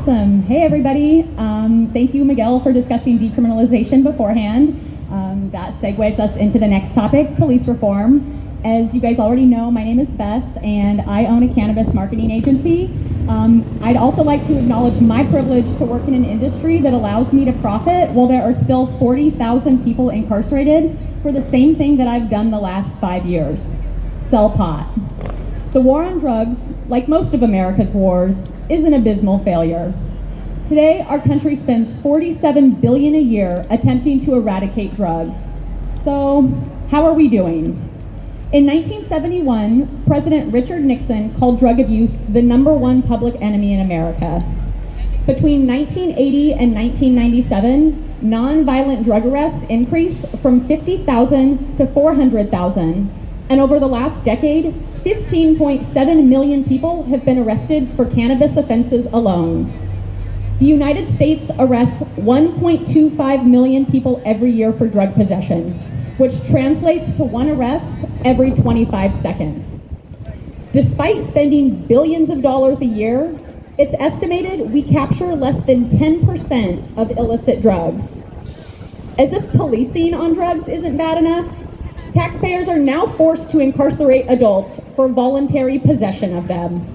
Awesome. Hey, everybody. Thank you, Miguel, for discussing decriminalization beforehand. That segues us into the next topic, police reform. As you guys already know, my name is Bess, and I own a cannabis marketing agency. I'd also like to acknowledge my privilege to work in an industry that allows me to profit while there are still 40,000 people incarcerated for the same thing that I've done the last 5 years, sell pot. The war on drugs, like most of America's wars, is an abysmal failure. Today, our country spends $47 billion a year attempting to eradicate drugs. So, how are we doing? In 1971, President Richard Nixon called drug abuse the #1 public enemy in America. Between 1980 and 1997, nonviolent drug arrests increased from 50,000 to 400,000, and over the last decade, 15.7 million people have been arrested for cannabis offenses alone. The United States arrests 1.25 million people every year for drug possession, which translates to one arrest every 25 seconds. Despite spending billions of dollars a year, it's estimated we capture less than 10% of illicit drugs. As if policing on drugs isn't bad enough, taxpayers are now forced to incarcerate adults for voluntary possession of them.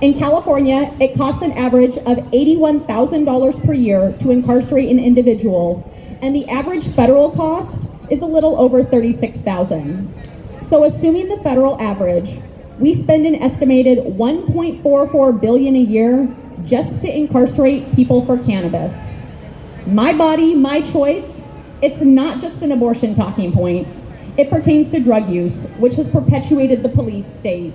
In California, it costs an average of $81,000 per year to incarcerate an individual, and the average federal cost is a little over $36,000. So assuming the federal average, we spend an estimated $1.44 billion a year just to incarcerate people for cannabis. My body, my choice, it's not just an abortion talking point. It pertains to drug use, which has perpetuated the police state.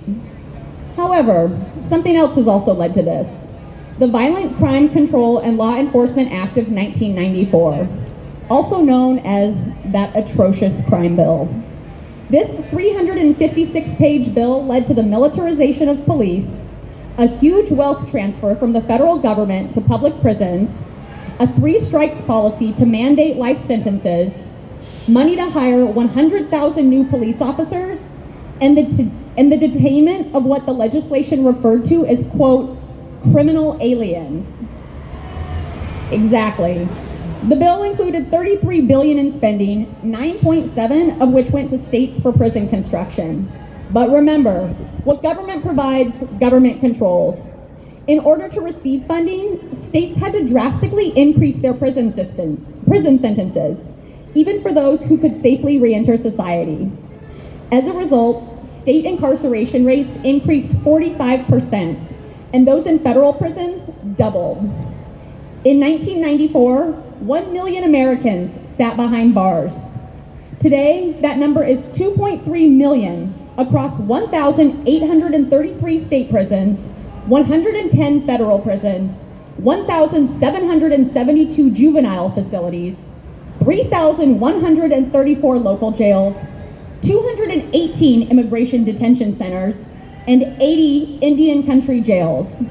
However, something else has also led to this. The Violent Crime Control and Law Enforcement Act of 1994, also known as that atrocious crime bill. This 356-page bill led to the militarization of police, a huge wealth transfer from the federal government to public prisons, a 3-strikes policy to mandate life sentences, money to hire 100,000 new police officers, and the detainment of what the legislation referred to as, quote, criminal aliens. Exactly. The bill included $33 billion in spending, 9.7 of which went to states for prison construction. But remember, what government provides, government controls. In order to receive funding, states had to drastically increase their prison sentences, even for those who could safely re-enter society. As a result, state incarceration rates increased 45%, and those in federal prisons doubled. In 1994, 1 million Americans sat behind bars. Today, that number is 2.3 million across 1,833 state prisons, 110 federal prisons, 1,772 juvenile facilities, 3,134 local jails, 218 immigration detention centers, and 80 Indian country jails.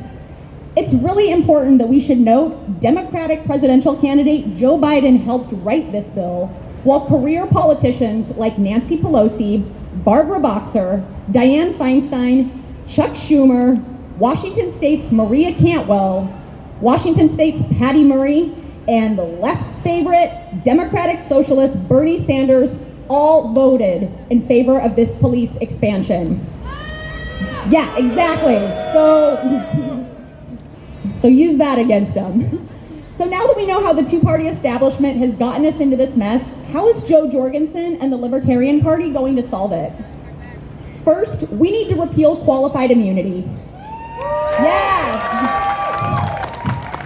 It's really important that we should note Democratic presidential candidate Joe Biden helped write this bill, while career politicians like Nancy Pelosi, Barbara Boxer, Dianne Feinstein, Chuck Schumer, Washington State's Maria Cantwell, Washington State's Patty Murray, and the left's favorite, Democratic Socialist Bernie Sanders, all voted in favor of this police expansion. Yeah, exactly. So use that against them. So now that we know how the two-party establishment has gotten us into this mess, how is Joe Jorgensen and the Libertarian Party going to solve it? First, we need to repeal qualified immunity. Yeah!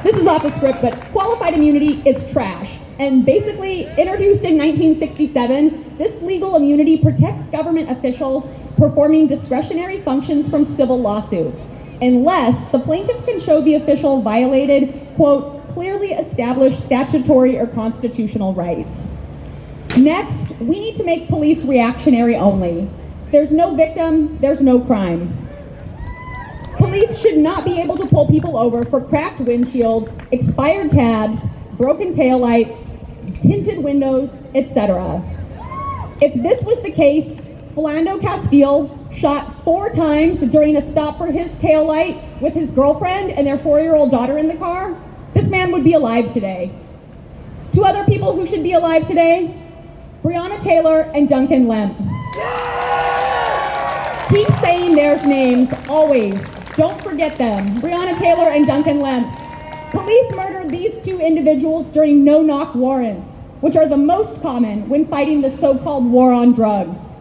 This is off the script, but qualified immunity is trash. And basically, introduced in 1967, this legal immunity protects government officials performing discretionary functions from civil lawsuits, unless the plaintiff can show the official violated, quote, clearly established statutory or constitutional rights. Next, we need to make police reactionary only. There's no victim, there's no crime. Police should not be able to pull people over for cracked windshields, expired tabs, broken taillights, tinted windows, etc. If this was the case, Philando Castile shot 4 times during a stop for his taillight with his girlfriend and their 4-year-old daughter in the car, this man would be alive today. 2 other people who should be alive today, Breonna Taylor and Duncan Lemp. Keep saying their names, always. Don't forget them, Breonna Taylor and Duncan Lemp. Police murdered these 2 individuals during no-knock warrants, which are the most common when fighting the so-called war on drugs.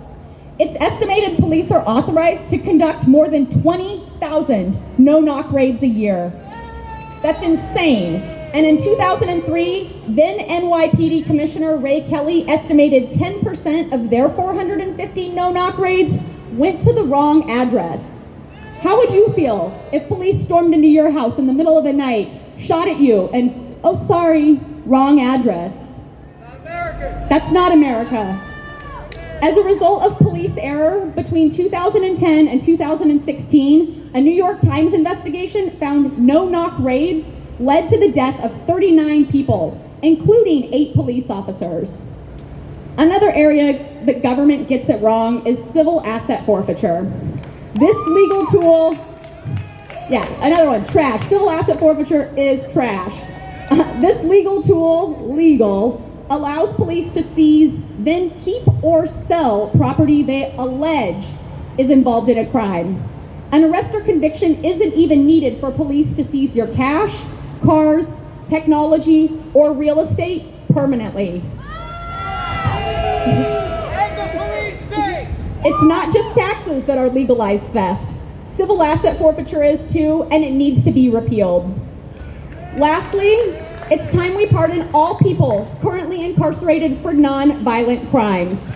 It's estimated police are authorized to conduct more than 20,000 no-knock raids a year. That's insane. And in 2003, then NYPD Commissioner Ray Kelly estimated 10% of their 450 no-knock raids went to the wrong address. How would you feel if police stormed into your house in the middle of the night, shot at you, and, oh sorry, wrong address? Not America. That's not America. As a result of police error, between 2010 and 2016, a New York Times investigation found no-knock raids led to the death of 39 people, including 8 police officers. Another area that government gets it wrong is civil asset forfeiture. This legal tool, another one, trash. Civil asset forfeiture is trash. This legal tool, allows police to seize, then keep or sell property they allege is involved in a crime. An arrest or conviction isn't even needed for police to seize your cash, cars, technology, or real estate permanently. And the police state! It's not just taxes that are legalized theft. Civil asset forfeiture is too, and it needs to be repealed. Lastly, it's time we pardon all people currently incarcerated for non-violent crimes.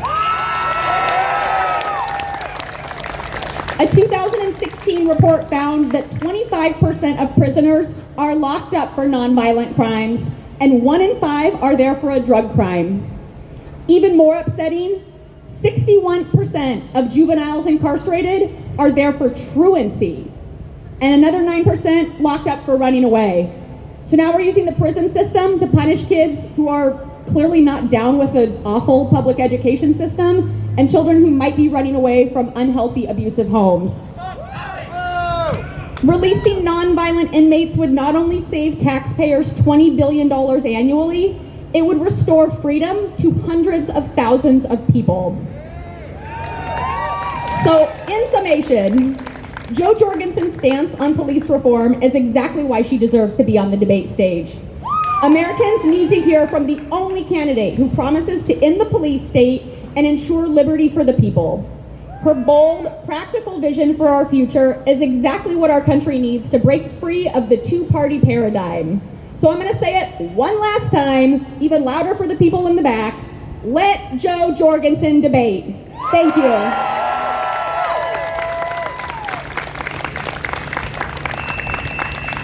A 2016 report found that 25% of prisoners are locked up for non-violent crimes, and 1 in 5 are there for a drug crime. Even more upsetting, 61% of juveniles incarcerated are there for truancy, and another 9% locked up for running away. So now we're using the prison system to punish kids who are clearly not down with an awful public education system, and children who might be running away from unhealthy, abusive homes. Releasing nonviolent inmates would not only save taxpayers $20 billion annually, it would restore freedom to hundreds of thousands of people. So, in summation, Jo Jorgensen's stance on police reform is exactly why she deserves to be on the debate stage. Americans need to hear from the only candidate who promises to end the police state and ensure liberty for the people. Her bold, practical vision for our future is exactly what our country needs to break free of the 2-party paradigm. So I'm going to say it one last time, even louder for the people in the back. Let Jo Jorgensen debate. Thank you.